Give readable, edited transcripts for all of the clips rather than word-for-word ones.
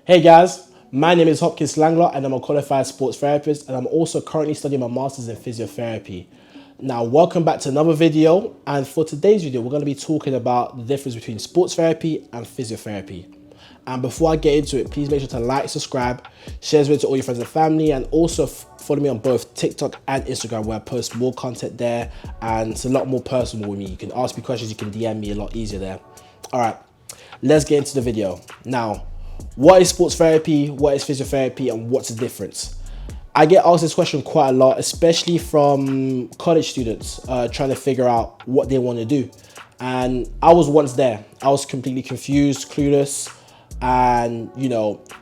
Hey guys, my name is Hopkins Langler and I'm a qualified sports therapist, and I'm also currently studying my master's in physiotherapy. Now, welcome back to another video, and for today's video, we're going to be talking about the difference between sports therapy and physiotherapy. And before I get into it, please make sure to like, subscribe, share this video to all your friends and family, and also follow me on both TikTok and Instagram, where I post more content there and it's a lot more personal with me. You can ask me questions, you can DM me a lot easier there. All right, let's get into the video. Now, what is sports therapy, what is physiotherapy, and what's the difference? I get asked this question quite a lot, especially from college students trying to figure out what they want to do. And I was once there. I was completely confused, clueless, and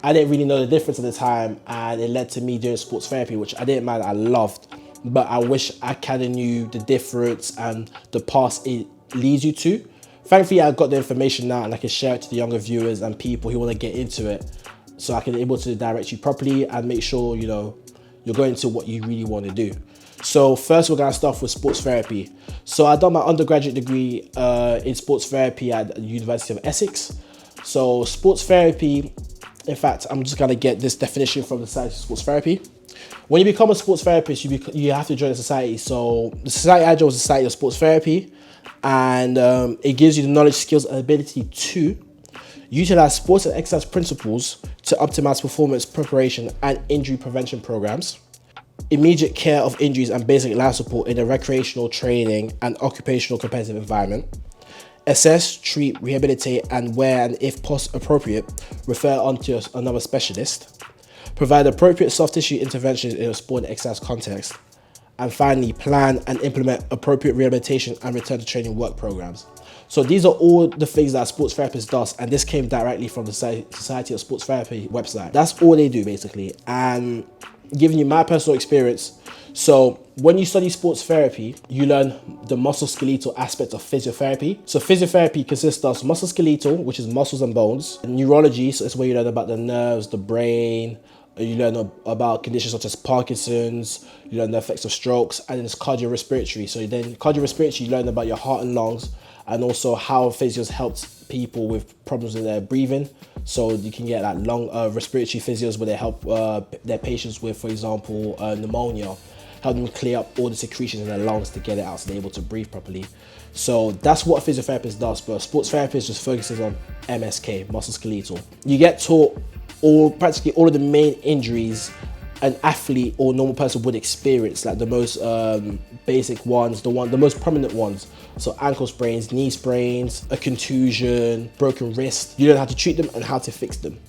I didn't really know the difference at the time, and it led to me doing sports therapy, which I didn't mind, I loved, but I wish I kind of knew the difference and the path it leads you to. Thankfully, I got the information now and I can share it to the younger viewers and people who want to get into it, so I can be able to direct you properly and make sure you're going to what you really want to do. So first, we're going to start with sports therapy. So I done my undergraduate degree in sports therapy at the University of Essex. So sports therapy, in fact, I'm just going to get this definition from the Society of Sports Therapy. When you become a sports therapist, you have to join a society. So the society I joined was the Society of Sports Therapy, and it gives you the knowledge, skills, and ability to utilize sports and exercise principles to optimize performance, preparation, and injury prevention programs, immediate care of injuries and basic life support in a recreational training and occupational competitive environment, assess, treat, rehabilitate, and where and if appropriate, refer on to another specialist, provide appropriate soft tissue interventions in a sport and exercise context, and finally, plan and implement appropriate rehabilitation and return to training work programs. So these are all the things that a sports therapist does, and this came directly from the Society of Sports Therapy website. That's all they do basically, and giving you my personal experience. So when you study sports therapy, you learn the musculoskeletal aspect of physiotherapy. So physiotherapy consists of musculoskeletal, which is muscles and bones, neurology, so it's where you learn about the nerves, the brain. You learn about conditions such as Parkinson's, you learn the effects of strokes, and then it's cardiorespiratory. So then cardiorespiratory, you learn about your heart and lungs, and also how physios helps people with problems in their breathing. So you can get like lung respiratory physios where they help their patients with, for example, pneumonia, help them clear up all the secretions in their lungs to get it out so they're able to breathe properly. So that's what a physiotherapist does, but a sports therapist just focuses on MSK, musculoskeletal. You get taught practically all of the main injuries an athlete or normal person would experience, like the most basic ones, the most prominent ones. So ankle sprains, knee sprains, a contusion, broken wrist. You learn how to treat them and how to fix them.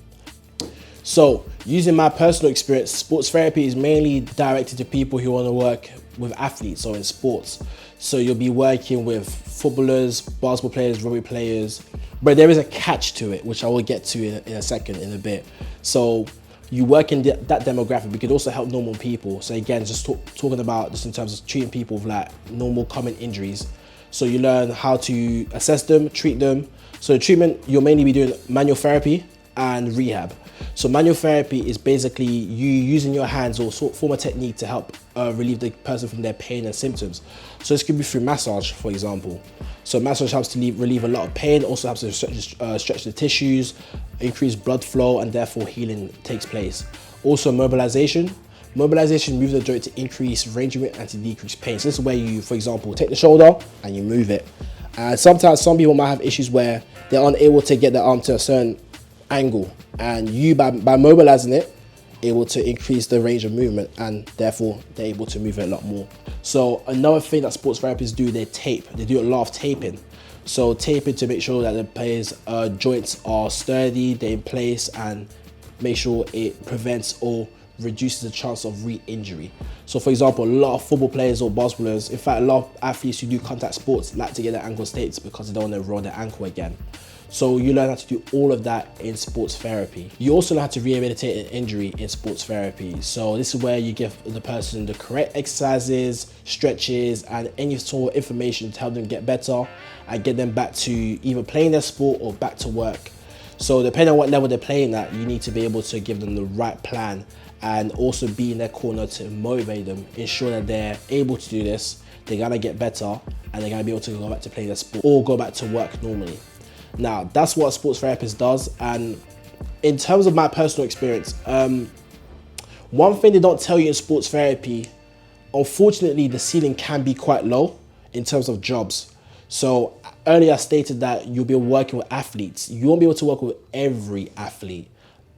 So using my personal experience, sports therapy is mainly directed to people who want to work with athletes or in sports. So you'll be working with footballers, basketball players, rugby players, but there is a catch to it, which I will get to in a second, in a bit. So you work in that demographic, but you could also help normal people. So again, just talking about this in terms of treating people with like normal common injuries. So you learn how to assess them, treat them. So the treatment, you'll mainly be doing manual therapy and rehab. So manual therapy is basically you using your hands or form a technique to help relieve the person from their pain and symptoms. So this could be through massage, for example. So massage helps to relieve a lot of pain, also helps to stretch the tissues, increase blood flow, and therefore healing takes place. Also mobilization. Mobilization moves the joint to increase range of movement and to decrease pain. So this is where you, for example, take the shoulder and you move it. And sometimes some people might have issues where they're unable to get their arm to a certain angle, and you by mobilizing it, able to increase the range of movement, and therefore they're able to move it a lot more. So another thing that sports therapists do, they do a lot of taping. So taping to make sure that the players' joints are sturdy, they're in place, and make sure it prevents or reduces the chance of re-injury. So for example, a lot of football players or basketballers, in fact a lot of athletes who do contact sports, like to get their ankle taped because they don't want to roll their ankle again. So you learn how to do all of that in sports therapy. You also learn how to rehabilitate an injury in sports therapy. So this is where you give the person the correct exercises, stretches, and any sort of information to help them get better and get them back to either playing their sport or back to work. So depending on what level they're playing at, you need to be able to give them the right plan and also be in their corner to motivate them, ensure that they're able to do this, they're gonna get better, and they're gonna be able to go back to play their sport or go back to work normally. Now, that's what a sports therapist does, and in terms of my personal experience, one thing they don't tell you in sports therapy, unfortunately, the ceiling can be quite low in terms of jobs. So earlier I stated that you'll be working with athletes. You won't be able to work with every athlete.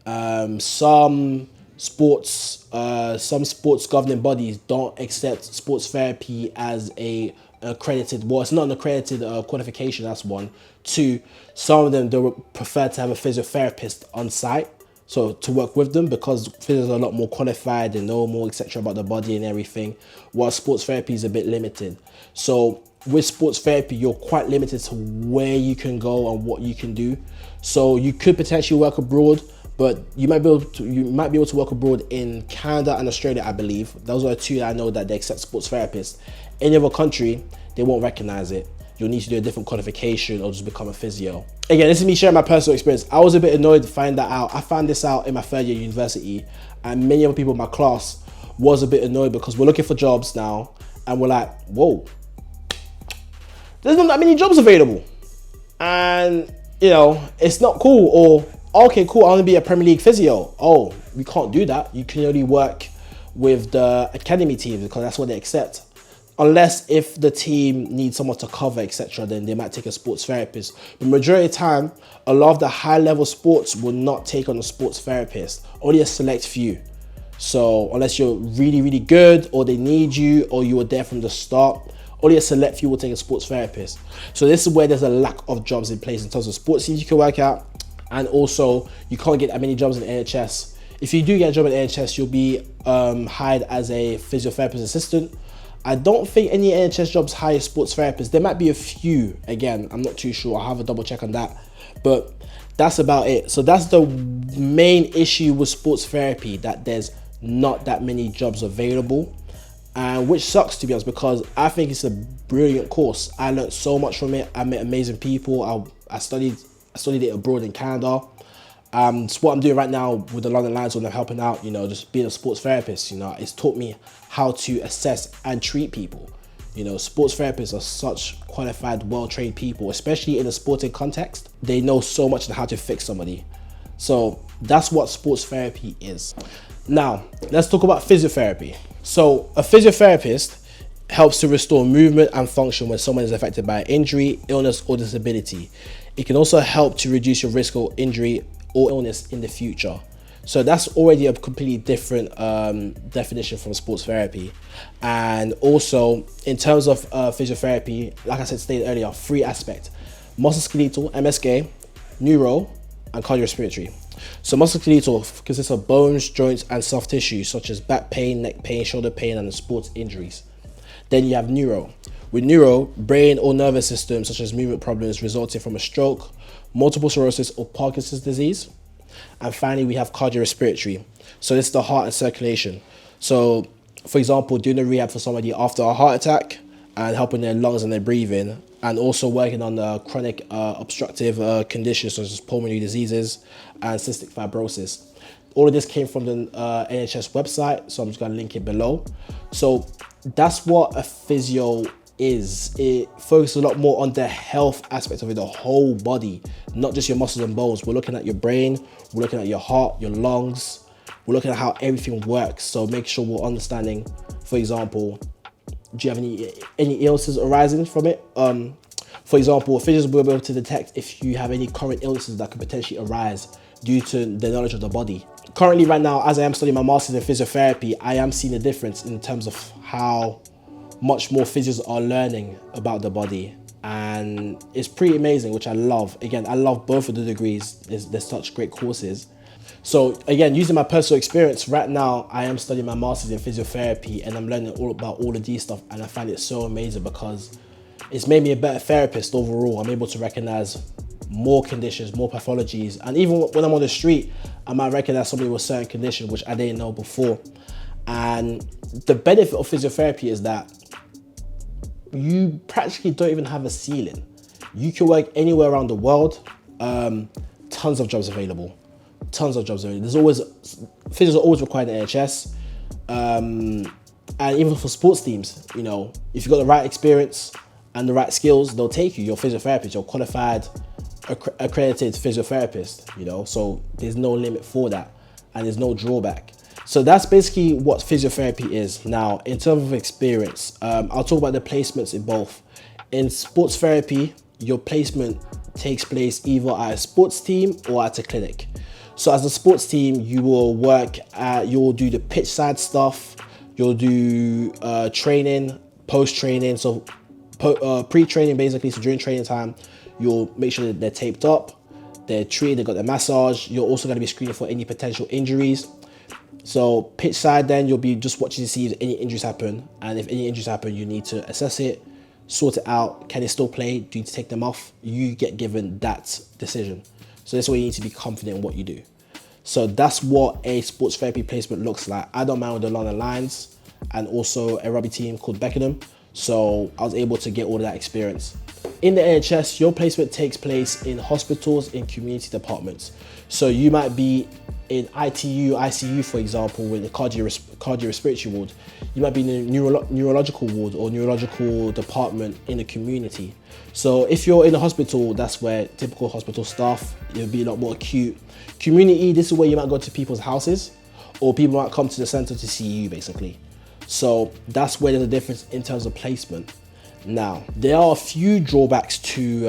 Some sports governing bodies don't accept sports therapy as a accredited. Well, it's not an accredited qualification. That's one. Two, some of them, they would prefer to have a physiotherapist on site, so to work with them, because physios are a lot more qualified, they know more, etc., about the body and everything, while sports therapy is a bit limited. So with sports therapy, you're quite limited to where you can go and what you can do. So you could potentially work abroad, but you might be able to work abroad in Canada and Australia, I believe. Those are the two that I know that they accept sports therapists. Any other country, they won't recognize it. You'll need to do a different qualification or just become a physio. Again, this is me sharing my personal experience. I was a bit annoyed to find that out. I found this out in my third year university, and many other people in my class was a bit annoyed because we're looking for jobs now, and we're like, whoa, there's not that many jobs available. And, you know, it's not cool. Or, okay, cool, I want to be a Premier League physio. Oh, we can't do that. You can only work with the academy team because that's what they accept. Unless if the team needs someone to cover, etc., then they might take a sports therapist. The majority of the time, a lot of the high-level sports will not take on a sports therapist. Only a select few. So unless you're really, really good, or they need you, or you were there from the start, only a select few will take a sports therapist. So this is where there's a lack of jobs in place in terms of sports teams you can work out, and also you can't get that many jobs in the NHS. If you do get a job in the NHS, you'll be hired as a physiotherapist assistant. I don't think any NHS jobs hire sports therapists. There might be a few. Again, I'm not too sure. I'll have a double check on that. But that's about it. So that's the main issue with sports therapy, that there's not that many jobs available. And which sucks, to be honest, because I think it's a brilliant course. I learned so much from it. I met amazing people. I studied it abroad in Canada. It's what I'm doing right now with the London Lions when I'm helping out, you know, just being a sports therapist. You know, it's taught me how to assess and treat people. You know, sports therapists are such qualified, well-trained people, especially in a sporting context. They know so much on how to fix somebody. So that's what sports therapy is. Now, let's talk about physiotherapy. So a physiotherapist helps to restore movement and function when someone is affected by injury, illness, or disability. It can also help to reduce your risk of injury or illness in the future. So that's already a completely different definition from sports therapy. And also in terms of physiotherapy, like I stated earlier, three aspects: musculoskeletal, MSK, neuro, and cardiorespiratory. So musculoskeletal consists of bones, joints, and soft tissue such as back pain, neck pain, shoulder pain, and sports injuries. Then you have neuro. With neuro, brain or nervous system such as movement problems resulting from a stroke, multiple sclerosis, or Parkinson's disease. And finally, we have cardiorespiratory. So this is the heart and circulation. So for example, doing a rehab for somebody after a heart attack and helping their lungs and their breathing, and also working on the chronic obstructive conditions such as pulmonary diseases and cystic fibrosis. All of this came from the NHS website, so I'm just going to link it below. So that's what a physio is. It focuses a lot more on the health aspect of it, the whole body, not just your muscles and bones. We're looking at your brain, we're looking at your heart, your lungs, we're looking at how everything works. So make sure we're understanding, for example, do you have any illnesses arising from it? For example, physios will be able to detect if you have any current illnesses that could potentially arise due to the knowledge of the body. Currently, right now, as I am studying my master's in physiotherapy, I am seeing a difference in terms of how much more physios are learning about the body, and it's pretty amazing, which I love. Again, I love both of the degrees. They're such great courses. So again, using my personal experience, right now I am studying my master's in physiotherapy, and I'm learning all about all of these stuff, and I find it so amazing because it's made me a better therapist overall. I'm able to recognize more conditions, more pathologies, and even when I'm on the street, I might recognize somebody with a certain condition which I didn't know before. And the benefit of physiotherapy is that you practically don't even have a ceiling. You can work anywhere around the world. Tons of jobs available. There's always, physios are always required in the NHS. And even for sports teams, you know, if you've got the right experience and the right skills, they'll take you. You're a physiotherapist, you're qualified, accredited physiotherapist, you know, so there's no limit for that and there's no drawback. So that's basically what physiotherapy is. Now, in terms of experience, I'll talk about the placements in both. In sports therapy, your placement takes place either at a sports team or at a clinic. So as a sports team, you will you'll do the pitch side stuff, you'll do training, post-training, so pre-training basically, so during training time, you'll make sure that they're taped up, they're treated, they've got their massage. You're also going to be screening for any potential injuries. So pitch side, then you'll be just watching to see if any injuries happen, and if any injuries happen, you need to assess it, sort it out. Can they still play? Do you need to take them off? You get given that decision. So that's why you need to be confident in what you do. So that's what a sports therapy placement looks like. I don't mind with the London Lions and also a rugby team called Beckenham. So I was able to get all of that experience. In the NHS, your placement takes place in hospitals, in community departments. So you might be in ITU, ICU, for example, with the cardiorespiratory ward. You might be in the neurological ward or neurological department in the community. So if you're in a hospital, that's where typical hospital staff, it'll be a lot more acute. Community, this is where you might go to people's houses, or people might come to the center to see you, basically. So that's where there's a difference in terms of placement. Now, there are a few drawbacks to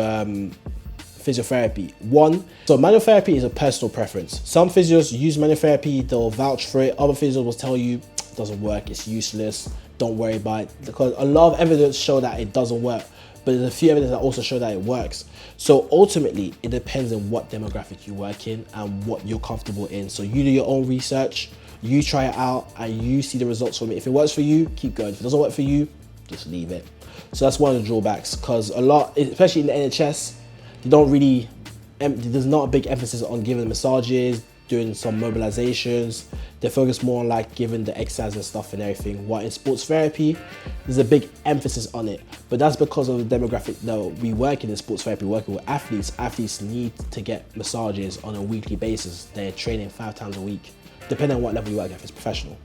physiotherapy. One, so manual therapy is a personal preference. Some physios use manual therapy, they'll vouch for it. Other physios will tell you it doesn't work, it's useless, don't worry about it. Because a lot of evidence show that it doesn't work, but there's a few evidence that also show that it works. So ultimately, it depends on what demographic you work in and what you're comfortable in. So you do your own research, you try it out, and you see the results from it. If it works for you, keep going. If it doesn't work for you, just leave it. So that's one of the drawbacks, because a lot, especially in the NHS, they don't really, there's not a big emphasis on giving massages, doing some mobilizations. They focus more on like giving the exercise and stuff and everything. While in sports therapy, there's a big emphasis on it. But that's because of the demographic that we work in sports therapy, working with athletes. Athletes need to get massages on a weekly basis. They're training 5 times a week, depending on what level you work at, if it's professional.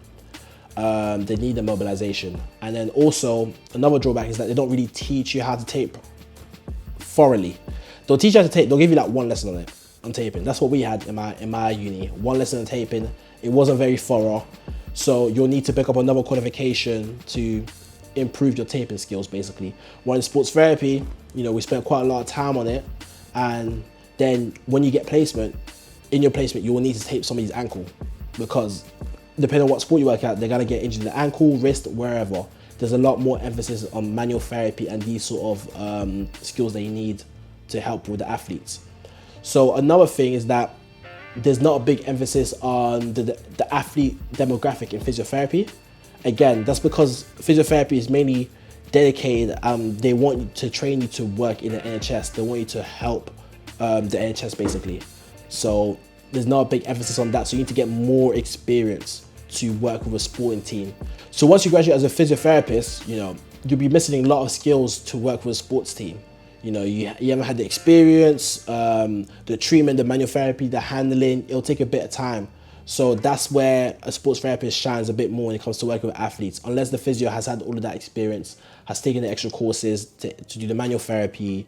They need the mobilization. And then also, another drawback is that they don't really teach you how to tape thoroughly. They'll teach you how to tape, they'll give you like one lesson on it, on taping. That's what we had in my uni, one lesson on taping. It wasn't very thorough. So you'll need to pick up another qualification to improve your taping skills, basically. While in sports therapy, you know, we spent quite a lot of time on it. And then when you get placement, in your placement, you will need to tape somebody's ankle, because depending on what sport you work at, they're gonna get injured in the ankle, wrist, wherever. There's a lot more emphasis on manual therapy and these sort of skills that you need to help with the athletes. So another thing is that there's not a big emphasis on the athlete demographic in physiotherapy. Again, that's because physiotherapy is mainly dedicated, they want to train you to work in the NHS. They want you to help the NHS, basically. So there's not a big emphasis on that. So you need to get more experience to work with a sporting team. So once you graduate as a physiotherapist, you know, you'll be missing a lot of skills to work with a sports team. You know, you haven't had the experience, the treatment, the manual therapy, the handling, it'll take a bit of time. So that's where a sports therapist shines a bit more when it comes to working with athletes, unless the physio has had all of that experience, has taken the extra courses to do the manual therapy,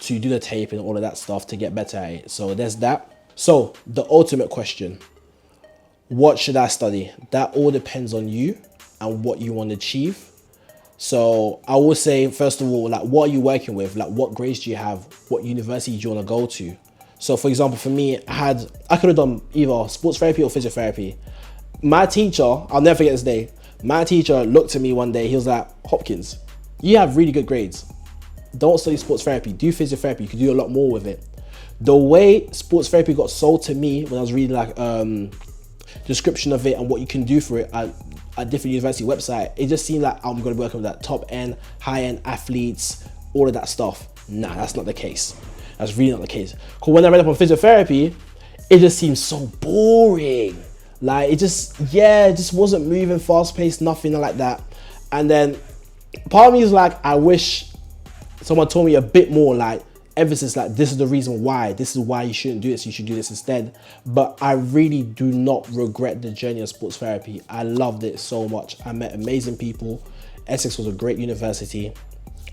to do the taping, all of that stuff to get better at it. So there's that. So the ultimate question, what should I study? That all depends on you and what you want to achieve. So I will say, first of all, like, what are you working with? Like, what grades do you have? What university do you want to go to? So for example, for me, I could have done either sports therapy or physiotherapy. My teacher, I'll never forget this day. My teacher looked at me one day, he was like, Hopkins, you have really good grades. Don't study sports therapy, do physiotherapy, you can do a lot more with it. The way sports therapy got sold to me when I was reading like description of it and what you can do for it at different university website, it just seemed like I'm going to be working with that top end, high end athletes, all of that stuff. Nah, that's not the case. That's really not the case. Because when I read up on physiotherapy, it just seemed so boring. Like, it just wasn't moving, fast paced, nothing like that. And then part of me is like, I wish someone told me a bit more, like emphasis, like this is the reason why, this is why you shouldn't do this, you should do this instead. But I really do not regret the journey of sports therapy. I loved it so much. I met amazing people. Essex was a great university.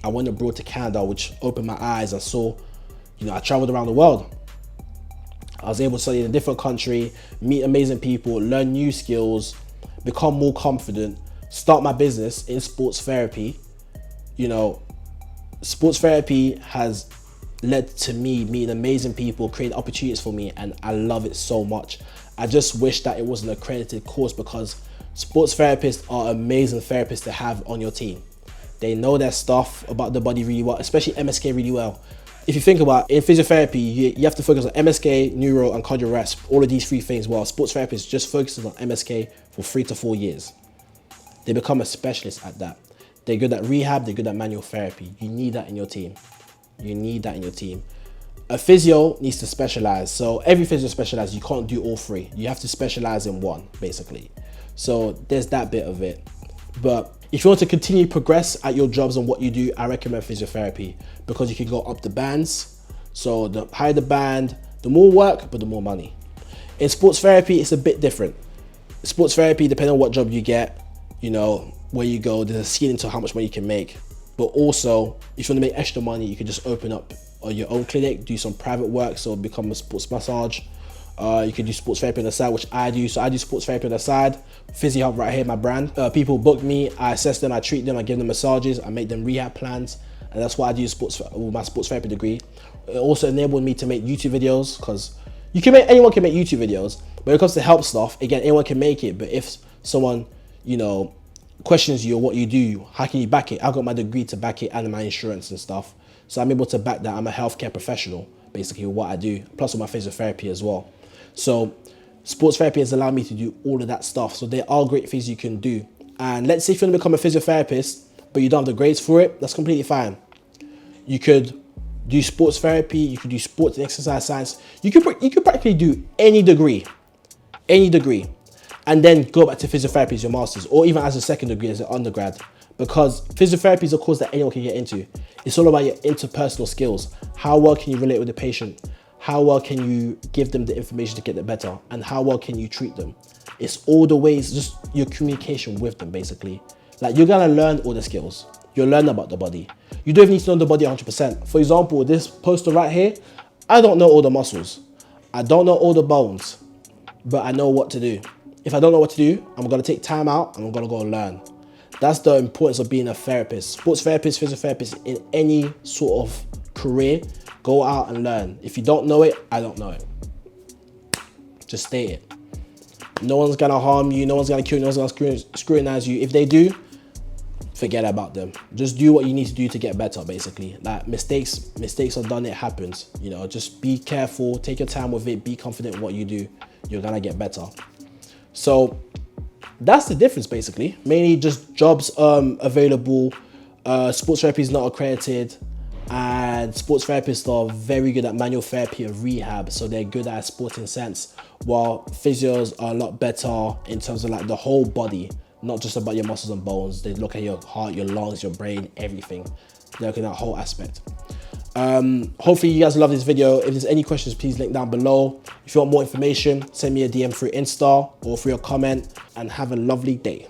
I went abroad to Canada, which opened my eyes. I saw You know, I traveled around the world. I was able to study in a different country, meet amazing people, learn new skills, become more confident, start my business in sports therapy. You know, sports therapy has led to me meeting amazing people, creating opportunities for me, and I love it so much. I just wish that it was an accredited course, because sports therapists are amazing therapists to have on your team. They know their stuff about the body really well, especially MSK really well. If you think about it, in physiotherapy, you have to focus on MSK, neuro, and cardiorespiratory, all of these three things, while sports therapists just focuses on MSK for 3 to 4 years. They become a specialist at that. They're good at rehab, they're good at manual therapy. You need that in your team. You need that in your team. A physio needs to specialize. So every physio specializes, you can't do all three. You have to specialize in one, basically. So there's that bit of it. But if you want to continue to progress at your jobs and what you do, I recommend physiotherapy, because you can go up the bands. So the higher the band, the more work, but the more money. In sports therapy, it's a bit different. Sports therapy, depending on what job you get, you know, where you go, there's a ceiling to how much money you can make. But also, if you want to make extra money, you can just open up your own clinic, do some private work, so become a sports massage. You can do sports therapy on the side, which I do. So I do sports therapy on the side. Physio Hub right here, my brand. People book me, I assess them, I treat them, I give them massages, I make them rehab plans, and that's what I do with my sports therapy degree. It also enabled me to make YouTube videos, because anyone can make YouTube videos, but when it comes to help stuff, again, anyone can make it. But if someone, you know, questions you or what you do, how can you back it? I've got my degree to back it and my insurance and stuff. So I'm able to back that. I'm a healthcare professional, basically, with what I do, plus with my physiotherapy as well. So sports therapy has allowed me to do all of that stuff. So there are great things you can do. And let's say if you want to become a physiotherapist, but you don't have the grades for it, that's completely fine. You could do sports therapy, you could do sports and exercise science. You could practically do any degree, and then go back to physiotherapy as your master's, or even as a second degree as an undergrad, because physiotherapy is a course that anyone can get into. It's all about your interpersonal skills. How well can you relate with the patient? How well can you give them the information to get them better? And how well can you treat them? It's all the ways, just your communication with them, basically. Like, you're gonna learn all the skills. You'll learn about the body. You don't even need to know the body 100%. For example, this poster right here, I don't know all the muscles. I don't know all the bones, but I know what to do. If I don't know what to do, I'm gonna take time out and I'm gonna go and learn. That's the importance of being a therapist. Sports therapist, physiotherapist, in any sort of career, go out and learn. If you don't know it, I don't know it. Just state it. No one's gonna harm you, no one's gonna kill you, no one's gonna scrutinize you. If they do, forget about them. Just do what you need to do to get better, basically. Like, mistakes are done, it happens. You know, just be careful, take your time with it, be confident in what you do. You're gonna get better. So that's the difference, basically. Mainly just jobs available. Sports therapy is not accredited, and sports therapists are very good at manual therapy and rehab, so they're good at a sporting sense, while physios are a lot better in terms of like the whole body, not just about your muscles and bones. They look at your heart, your lungs, your brain, everything. They're looking at that whole aspect. Hopefully you guys love this video. If there's any questions, please link down below. If you want more information, send me a DM through Insta or through a comment, and have a lovely day.